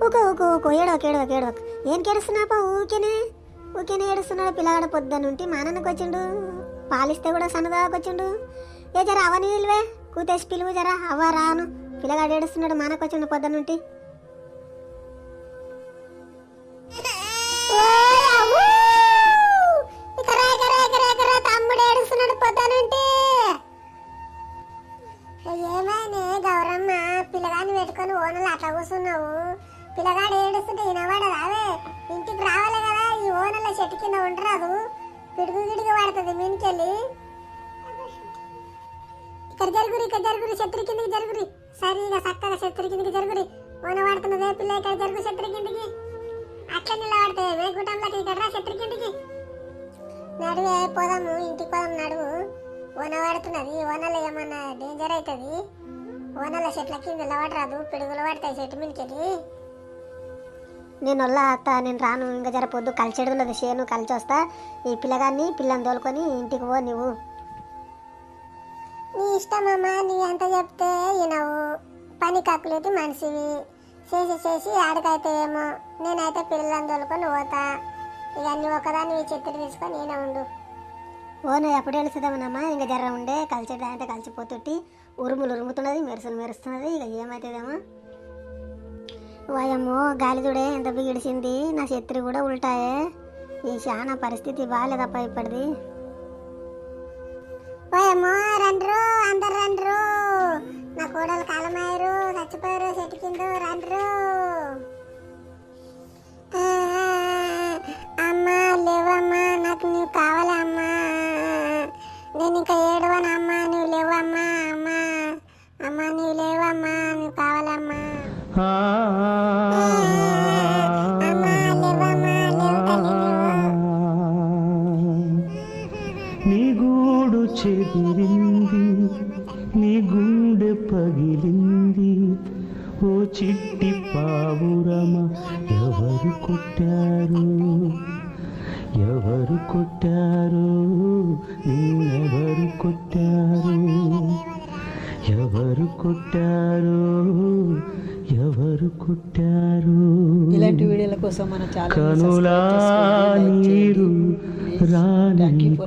ఊకో ఊకో ఊకో ఏడవకు ఏం కేడుస్తున్నాపా? ఊకేనే ఏడుస్తున్నాడు పిల్లగాడు. పొద్దున్నుంటి మానన్నకు వచ్చిండు, పాలిస్తే కూడా సన్నదాకొచ్చిండు. ఏ జర అవని నిల్వే కూతేసి పిలువు జరా. అవ్వ రాను, పిల్లగాడు ఏడుస్తున్నాడు, మానకొచ్చిండు పొద్దున్నుంటి. తమ్ముడు ఏడుస్తున్నాడు పొద్దున్నుంటి. ఏమైనా గౌరమ్మ, పిల్లగాని పెట్టుకొని ఓనలు అట్లా కూర్చున్నావు? పిల్లగాడు ఏడుస్తుంటే వినవాడదావే? ఇంటికి రావాలి కదా, ఈ ఓనల చెట్టు కింద ఉండరాదు, పిడుగు గిడుగు పడుతుంది మీనికెళ్ళి. ఇక్కడ జరుగురి చెట్టు కిందకి జరుగురి, సరిగా చక్కగా చెట్టు కిందకి జరుగురి. ఓన పడుతున్నదే పిల్ల, ఇక్కడ జరుగు చెట్టు కిందకి. అట్లా నిలబడితే గుట్టంలోకి ఇక్కడ రా చెట్టు కిందకి. నడువే పోదాము, ఇంటికి పోదాం నడువు. ఓన పడుతున్నది, ఓనలో ఏమన్నా డేంజర్ అవుతుంది. ఓనల చెట్ల కింద నిలబడరాదు, పిడుగులు పడతాయి చెట్టు మీదకెళ్ళి. నేను వల్ల అత్త, నేను రాను. ఇంకా జర పొద్దు కలిసేడున్నది షేను, కలిసి వస్తా. ఈ పిల్లని తోలుకొని ఇంటికి పో నువ్వు. నీ ఇష్టమమ్మా, నీ ఎంత చెప్తే వినవు. పని కక్కులేటి మనిషివి, చేసి ఆడికైతే ఏమో. నేనైతే పిల్లలను తోలుకొని పోతా. ఇక అన్ని ఒకదాన్ని చెట్టుని తీసుకొని నేనే ఉండు. ఓను ఎప్పుడు వెళ్తుందామన్నమ్మా? ఇంకా జర ఉండే కలిసేటంటే కలిసిపోతుంటి. ఉరుముతున్నది, మెరుస్తున్నది. ఇక ఏమవుతుందేమో. వాయమ్మో, గాలి చూడే ఎంత బిగిడిసింది. నా చెత్రి కూడా ఉల్టాయే. ఈ చాలా పరిస్థితి బాగాలేదప్ప ఇప్పటిది. వాయమ్మో, రండ్రు, అందరు రండ్రు. నా కోడలు కాలమాయరు, చచ్చిపోయారు చెట్టు కింద. రండ్రు. అమ్మా లేవమ్మా, నాకు నువ్వు కావాలి అమ్మా. నేను ఇంకా ఏడవను అమ్మా, నువ్వు లేవమ్మా. అమ్మా నువ్వు లేవమ్మా, నువ్వు కావాలమ్మా. నీ గూడు చెదిరింది, నీ గుండె పగిలింది. ఓ చిట్టి పావురమ, ఎవరు కొట్టారు, నిన్నెవరు కొట్టారు, ఎవరు కొట్టారు. ఇలాంటి వీడియోల కోసం మన ఛానల్ కనులా నీరు రానీకు